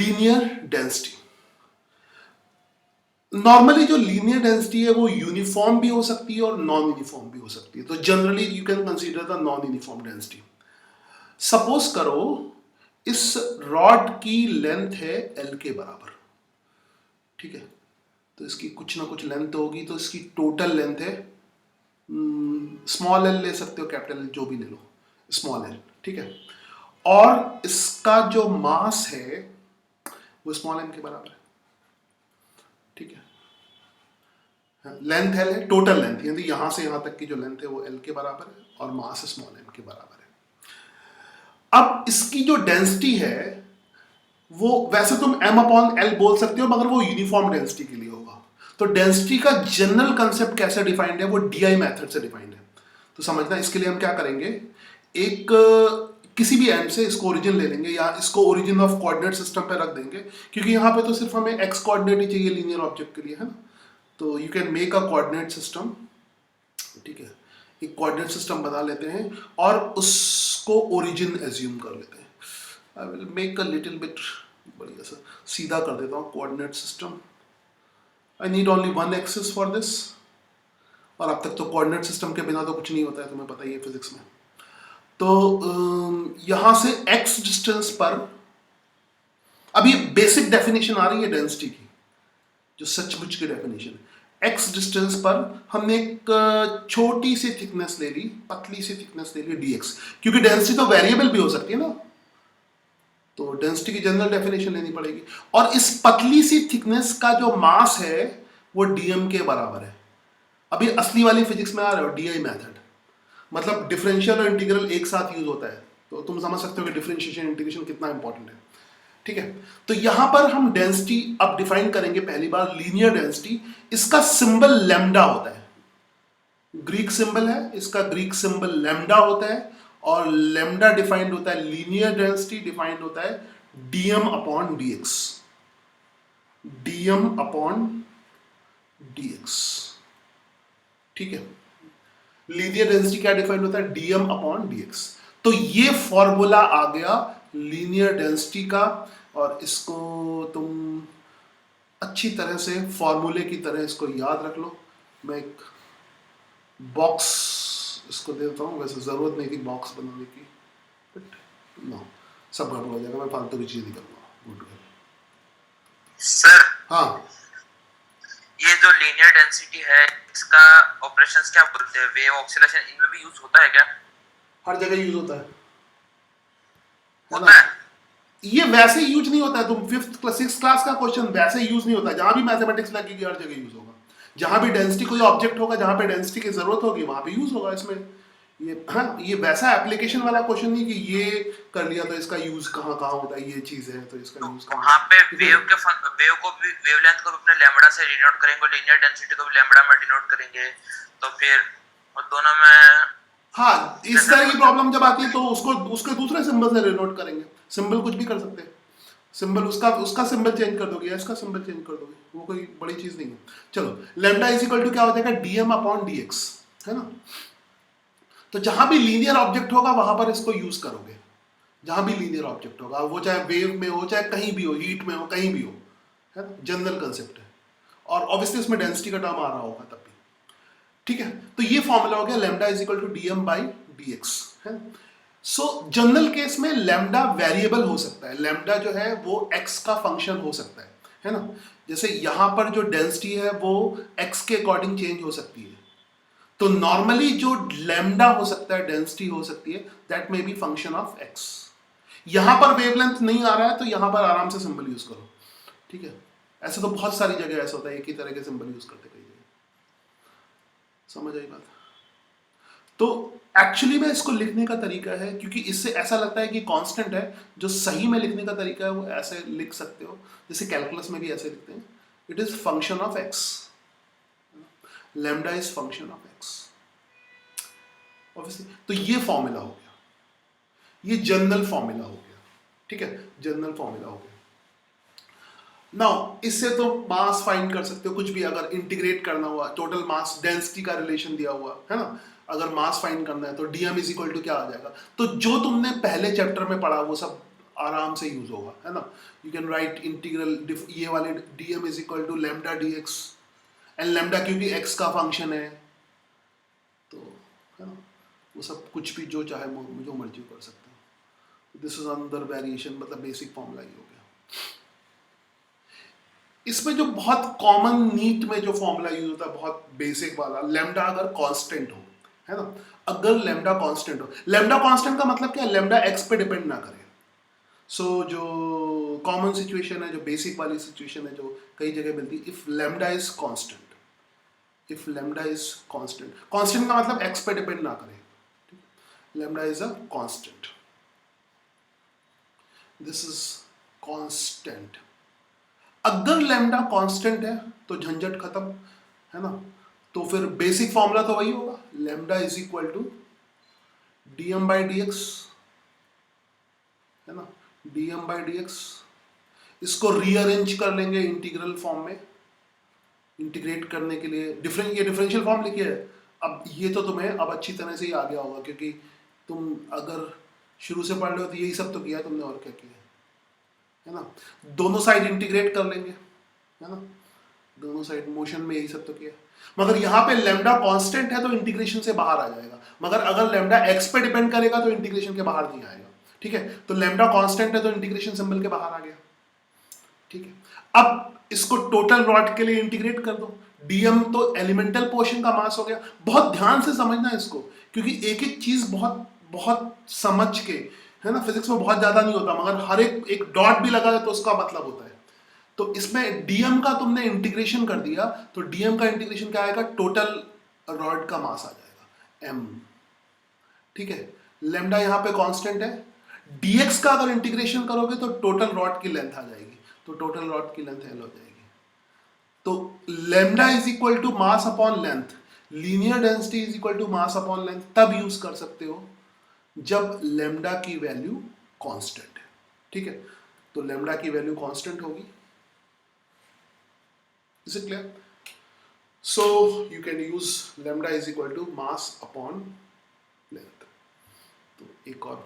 Linear density, normally जो linear density है वो यूनिफॉर्म भी हो सकती है और नॉन यूनिफॉर्म भी हो सकती है। तो generally you can consider the non uniform density. Suppose करो इस रॉड की लेंथ है एल के बराबर, ठीक है, तो इसकी कुछ ना कुछ लेंथ होगी, तो इसकी टोटल लेंथ है, स्मॉल एल ले सकते हो, कैपिटल एल जो भी ले लो, स्मॉल एल, ठीक है, और इसका जो मास है वो स्मॉल एम के बराबर है, ठीक है। लेंथ एल है, टोटल लेंथ यानी यहां से यहां तक की जो लेंथ है वो एल के बराबर है और मास स्मॉल एम के बराबर है। अब इसकी जो डेंसिटी है वो वैसे तुम m अपॉन एल बोल सकते हो, मगर वो यूनिफॉर्म डेंसिटी के लिए होगा। तो डेंसिटी का जनरल कंसेप्ट कैसे डिफाइंड है, वो डीआई मेथड से डिफाइंड है। तो समझना, इसके लिए हम क्या करेंगे, एक किसी भी एंड से इसको ओरिजिन ले लेंगे या इसको ओरिजिन ऑफ कोऑर्डिनेट सिस्टम पे रख देंगे, क्योंकि यहाँ पे तो सिर्फ हमें एक्स कोऑर्डिनेट ही चाहिए लीनियर ऑब्जेक्ट के लिए, है ना। तो you can make a coordinate system, ठीक है, एक कोऑर्डिनेट सिस्टम बना लेते हैं और उसको ओरिजिन एज्यूम कर लेते हैं। I will make a little bit बढ़िया सा सीधा कर देता हूँ coordinate system. I need only one axis for this, और अब तक तो कोऑर्डिनेट सिस्टम के बिना तो कुछ नहीं होता है, तुम्हें पता ही है फिजिक्स में। तो यहां से x डिस्टेंस पर, अब ये बेसिक डेफिनेशन आ रही है डेंसिटी की, जो सचमुच की डेफिनेशन है। x डिस्टेंस पर हमने एक छोटी सी थिकनेस ले ली, पतली सी थिकनेस ले ली dx, क्योंकि डेंसिटी तो वेरिएबल भी हो सकती है ना, तो डेंसिटी की जनरल डेफिनेशन लेनी पड़ेगी। और इस पतली सी थिकनेस का जो मास है वो dm के बराबर है। अभी असली वाली फिजिक्स में आ रहे हो, डीआई मेथड, मतलब डिफरेंशियल और इंटीग्रल एक साथ यूज होता है, तो तुम समझ सकते हो कि डिफरेंशिएशन इंटीग्रेशन कितना इंपॉर्टेंट है, ठीक है। तो यहां पर हम डेंसिटी अब डिफाइन करेंगे पहली बार, लीनियर डेंसिटी। इसका सिंबल लैम्डा होता है, ग्रीक सिंबल है, इसका ग्रीक सिंबल लैम्डा होता है, और लैम्डा डिफाइंड होता है, लीनियर डेंसिटी डिफाइंड होता है DM upon DX, DM upon DX, ठीक है। लीनियर डेंसिटी क्या डिफाइंड होता है, डीएम अपॉन डीएक्स। तो ये फॉर्मूला आ गया लीनियर डेंसिटी का, और इसको तुम अच्छी तरह से फॉर्मूले की तरह इसको याद रख लो। मैं एक बॉक्स इसको देता हूँ, वैसे ज़रूरत नहीं थी बॉक्स बनाने की, बट नो, सब गड़बड़ हो जाएगा, मैं फालतू की चीज़ नहीं करूँगा। गुड सर, हाँ, ये जो लीनियर डेंसिटी है इसका ऑपरेशंस क्या बोलते हैं, वेव ऑक्सीलेशन, इनमें भी यूज होता है क्या? हर जगह यूज होता है होता ना। है। ये वैसे यूज नहीं होता है, तुम सिक्स क्लास का क्वेश्चन वैसे यूज नहीं होता है। जहां भी मैथमेटिक्स लगेगी हर जगह यूज होगा, जहां भी डेंसिटी कोई ऑब्जेक्ट होगा, जहां पे डेंसिटी की जरूरत होगी वहां पे यूज होगा इसमें। ये हाँ, ये वैसा एप्लीकेशन वाला क्वेश्चन नहीं कि ये कर लिया तो इसका यूज कहाँ कहाँ होता है, ये चीज है तो इसका यूज कहाँ। वहां पे वेव को भी वेवलेंथ को भी अपने लैम्बडा से डिनोट करेंगे, लीनियर डेंसिटी को भी लैम्बडा में डिनोट करेंगे, तो फिर और दोनों में हाँ, इस तरह की प्रॉब्लम जब आती है तो उसको उसके दूसरे सिंबल से डिनोट करेंगे। सिंबल कुछ भी कर सकते हैं, सिंबल उसका सिंबल चेंज कर दोगे या इसका सिंबल चेंज कर दोगे, वो कोई बड़ी चीज नहीं है। चलो, लैम्डा इज इक्वल टू क्या हो जाएगा, डीएम अपॉन डीएक्स, है ना। तो जहां भी लीनियर ऑब्जेक्ट होगा वहां पर इसको यूज करोगे, जहां भी लीनियर ऑब्जेक्ट होगा, वो चाहे वेव में हो, चाहे कहीं भी हो, हीट में हो, कहीं भी हो, है ना, जनरल कंसेप्ट है। और ऑब्वियसली उसमें डेंसिटी का टर्म आ रहा होगा तब भी, ठीक है। तो ये फॉर्मूला हो गया lambda is equal to DM by DX, है। सो जनरल केस में लैम्डा वेरिएबल हो सकता है, लैम्डा जो है वो x का फंक्शन हो सकता है ना। जैसे यहां पर जो डेंसिटी है वो x के अकॉर्डिंग चेंज हो सकती है, तो नॉर्मली जो लैम्डा हो सकता है, डेंसिटी हो सकती है, that may be function of x। यहां पर वेवलेंथ नहीं आ रहा है तो यहां पर आराम से सिंबल यूज करो, ठीक है। ऐसे तो बहुत सारी जगह ऐसा होता है, एक ही तरह के सिंबल यूज करते कई जगह। समझ आई बात। तो एक्चुअली में इसको लिखने का तरीका है, क्योंकि इससे ऐसा लगता है कि कांस्टेंट है, जो सही में लिखने का तरीका है वो ऐसे लिख सकते हो, जैसे कैलकुलस में भी ऐसे लिखते हैं, it is function of x, lambda is function of x, obviously. तो ये फॉर्मूला हो गया, ये जनरल फॉर्मूला हो गया, ठीक है, जनरल फॉर्मूला हो गया। नाउ इससे तो मास फाइंड कर सकते हो, कुछ भी अगर इंटीग्रेट करना हुआ, टोटल मास डेंसिटी का रिलेशन दिया हुआ है ना, अगर मास फाइंड करना है तो डीएम इज इक्वल टू क्या आ जाएगा। तो जो तुमने पहले चैप्टर में पढ़ा वो सब आराम से यूज होगा, है ना. यू कैन राइट इंटीग्रल ये वाले dm is equal to lambda dx, and lambda क्योंकि x का फंक्शन है, तो है ना, वो सब कुछ भी जो चाहे जो मर्जी कर सकते हो. दिस इज अनदर वेरिएशन, मतलब बेसिक फॉर्मूला ही हो गया. इसमें जो बहुत कॉमन नीट में जो फॉर्मूला यूज होता है, बहुत बेसिक वाला, लेमडा अगर कांस्टेंट हो, है ना, अगर लेमडा कांस्टेंट हो, लेमडा कांस्टेंट का मतलब क्या है, लेमडा एक्स पे डिपेंड ना करे. सो जो कॉमन सिचुएशन है, जो बेसिक वाली सिचुएशन है, जो कई जगह मिलती है, if lambda is constant, if lambda is constant, constant का मतलब एक्स पे डिपेंड ना करे, lambda is a constant, this is constant. अगर लेमडा कांस्टेंट है तो झंझट खत्म, है ना. तो फिर बेसिक फॉर्मूला तो वही होगा, lambda is equal to dm बाई dx, है ना, dm बाई dx. इसको रीअरेंज कर लेंगे इंटीग्रल फॉर्म में, इंटीग्रेट करने के लिए ये डिफरेंशियल फॉर्म लिखिए है. अब ये तो तुम्हें अब अच्छी तरह से ही आ गया होगा, क्योंकि तुम अगर शुरू से पढ़ रहे हो तो यही सब तो किया तुमने, और क्या किया, है ना. दोनों साइड इंटीग्रेट कर लेंगे, है ना, दोनों साइड मोशन में यही सब तो किया. मगर यहाँ पे लेमडा कांस्टेंट है तो इंटीग्रेशन से बाहर आ जाएगा, मगर अगर लेमडा एक्स पे डिपेंड करेगा तो इंटीग्रेशन के बाहर नहीं आएगा. ठीक है, तो लेमडा कांस्टेंट है तो इंटीग्रेशन सिंबल के बाहर आ गया. ठीक है, अब इसको टोटल रॉड के लिए इंटीग्रेट कर दो. डीएम तो एलिमेंटल पोर्शन का मास हो गया. बहुत ध्यान से समझना इसको, क्योंकि एक एक चीज बहुत बहुत समझ के, है ना, फिजिक्स में बहुत ज्यादा नहीं होता, मगर हर एक डॉट भी लगा है तो उसका मतलब होता है. तो इसमें डीएम का तुमने इंटीग्रेशन कर दिया, तो डीएम का इंटीग्रेशन क्या आएगा, टोटल रॉड का मास आ जाएगा एम. ठीक है, लेमडा यहाँ पे कांस्टेंट है, dx का अगर इंटीग्रेशन करोगे तो टोटल रॉड की लेंथ आ जाएगी, तो टोटल रॉड की लेंथ एल हो जाएगी. तो lambda is equal to mass upon length, linear density is equal to mass upon length तब यूज कर सकते हो जब लेमडा की वैल्यू कांस्टेंट है. ठीक है, तो लेमडा की वैल्यू कांस्टेंट होगी. Is it clear? So you can use lambda is equal to mass upon length. तो एक और